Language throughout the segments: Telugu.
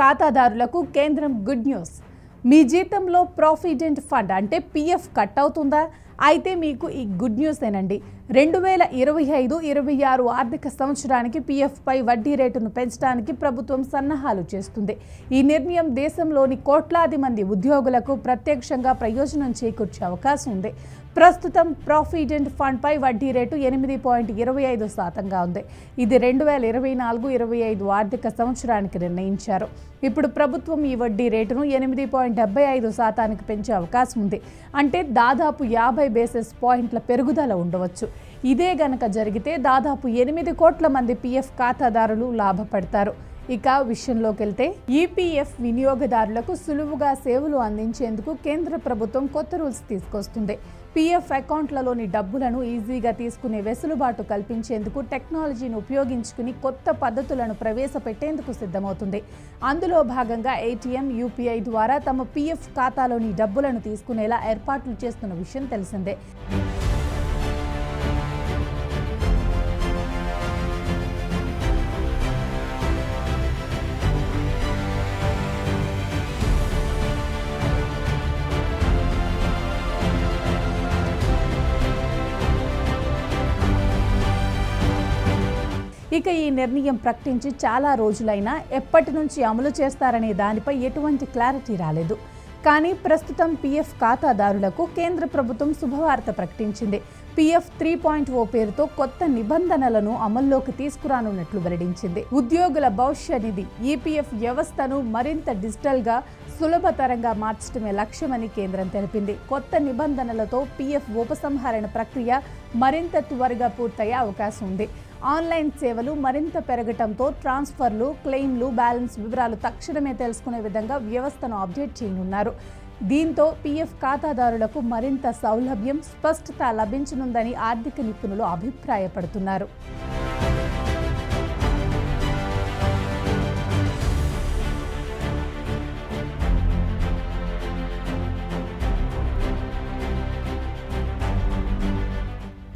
ఖాతాదారులకు కేంద్రం గుడ్ న్యూస్. మీ జీతంలో ప్రావిడెంట్ ఫండ్ అంటే పీఎఫ్ కట్ అవుతుందా? అయితే మీకు ఈ గుడ్ న్యూస్ ఏనండి. 2025-26 ఆర్థిక సంవత్సరానికి పీఎఫ్పై వడ్డీ రేటును పెంచడానికి ప్రభుత్వం సన్నాహాలు చేస్తుంది. ఈ నిర్ణయం దేశంలోని కోట్లాది మంది ఉద్యోగులకు ప్రత్యక్షంగా ప్రయోజనం చేకూర్చే అవకాశం ఉంది. ప్రస్తుతం ప్రావిడెంట్ ఫండ్పై వడ్డీ రేటు 8.25% ఉంది. ఇది 2024-25 ఆర్థిక సంవత్సరానికి నిర్ణయించారు. ఇప్పుడు ప్రభుత్వం ఈ వడ్డీ రేటును 8.75% పెంచే అవకాశం ఉంది. అంటే దాదాపు 50 బేసిస్ పాయింట్ల పెరుగుదల ఉండవచ్చు. ఇదే గనక జరిగితే దాదాపు 8 కోట్ల మంది పీఎఫ్ ఖాతాదారులు లాభపడతారు. ఇక విషయంలోకి వెళ్తే ఈపీఎఫ్ వినియోగదారులకు సులువుగా సేవలు అందించేందుకు కేంద్ర ప్రభుత్వం కొత్త రూల్స్ తీసుకొస్తుంది. పీఎఫ్ అకౌంట్లలోని డబ్బులను ఈజీగా తీసుకునే వెసులుబాటు కల్పించేందుకు టెక్నాలజీని ఉపయోగించుకుని కొత్త పద్ధతులను ప్రవేశపెట్టేందుకు సిద్ధమవుతుంది. అందులో భాగంగా ఏటీఎం, యూపీఐ ద్వారా తమ పీఎఫ్ ఖాతాలోని డబ్బులను తీసుకునేలా ఏర్పాట్లు చేస్తున్న విషయం తెలిసిందే. ఇక ఈ నిర్ణయం ప్రకటించి చాలా రోజులైనా ఎప్పటి నుంచి అమలు చేస్తారనే దానిపై ఎటువంటి క్లారిటీ రాలేదు. కానీ ప్రస్తుతం పీఎఫ్ ఖాతాదారులకు కేంద్ర ప్రభుత్వం శుభవార్త ప్రకటించింది. పీఎఫ్ 3.0 పేరుతో కొత్త నిబంధనలను అమల్లోకి తీసుకురానున్నట్లు వెల్లడించింది. ఉద్యోగుల భవిష్య నిధి ఈపీఎఫ్ వ్యవస్థను మరింత డిజిటల్గా సులభతరంగా మార్చడమే లక్ష్యమని కేంద్రం తెలిపింది. కొత్త నిబంధనలతో పీఎఫ్ ఉపసంహరణ ప్రక్రియ మరింత త్వరగా పూర్తయ్యే అవకాశం ఉంది. ఆన్లైన్ సేవలు మరింత పెరగటంతో ట్రాన్స్ఫర్లు, క్లెయిమ్లు, బ్యాలెన్స్ వివరాలు తక్షణమే తెలుసుకునే విధంగా వ్యవస్థను అప్డేట్ చేయనున్నారు. దీంతో పీఎఫ్ ఖాతాదారులకు మరింత సౌలభ్యం, స్పష్టత లభించనుందని ఆర్థిక నిపుణులు అభిప్రాయపడుతున్నారు.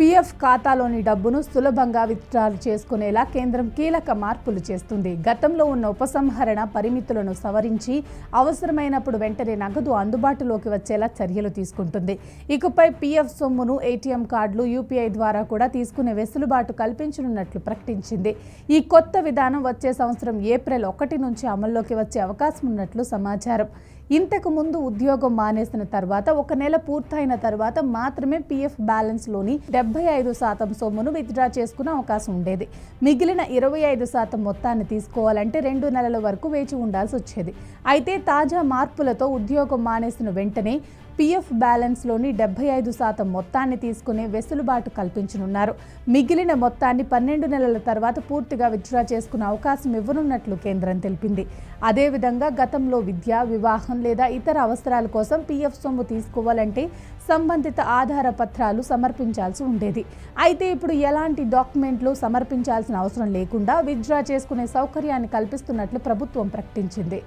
పీఎఫ్ ఖాతాలోని డబ్బును సులభంగా విత్డ్రాలు చేసుకునేలా కేంద్రం కీలక మార్పులు చేస్తుంది. గతంలో ఉన్న ఉపసంహరణ పరిమితులను సవరించి అవసరమైనప్పుడు వెంటనే నగదు అందుబాటులోకి వచ్చేలా చర్యలు తీసుకుంటుంది. ఇకపై పీఎఫ్ సొమ్మును ఏటీఎం కార్డులు, యూపీఐ ద్వారా కూడా తీసుకునే వెసులుబాటు కల్పించనున్నట్లు ప్రకటించింది. ఈ కొత్త విధానం వచ్చే సంవత్సరం ఏప్రిల్ 1 నుంచి అమల్లోకి వచ్చే అవకాశం ఉన్నట్లు సమాచారం. ఇంతకు ముందు ఉద్యోగం మానేసిన తర్వాత 1 నెల పూర్తయిన తర్వాత మాత్రమే పీఎఫ్ బ్యాలెన్స్లోని 75% సొమ్మును విత్డ్రా చేసుకునే అవకాశం ఉండేది. మిగిలిన 25% మొత్తాన్ని తీసుకోవాలంటే 2 నెలల వరకు వేచి ఉండాల్సి వచ్చేది. అయితే తాజా మార్పులతో ఉద్యోగం మానేసిన వెంటనే పీఎఫ్ బ్యాలెన్స్లోని 75% మొత్తాన్ని తీసుకునే వెసులుబాటు కల్పించనున్నారు. మిగిలిన మొత్తాన్ని 12 నెలల తర్వాత పూర్తిగా విత్డ్రా చేసుకునే అవకాశం ఇవ్వనున్నట్లు కేంద్రం తెలిపింది. అదేవిధంగా గతంలో విద్య, వివాహం లేదా ఇతర అవసరాల కోసం పీఎఫ్ సొమ్ము తీసుకోవాలంటే సంబంధిత ఆధార పత్రాలు సమర్పించాల్సి ఉండేది. అయితే ఇప్పుడు ఎలాంటి డాక్యుమెంట్లు సమర్పించాల్సిన అవసరం లేకుండా విత్డ్రా చేసుకునే సౌకర్యాన్ని కల్పిస్తున్నట్లు ప్రభుత్వం ప్రకటించింది.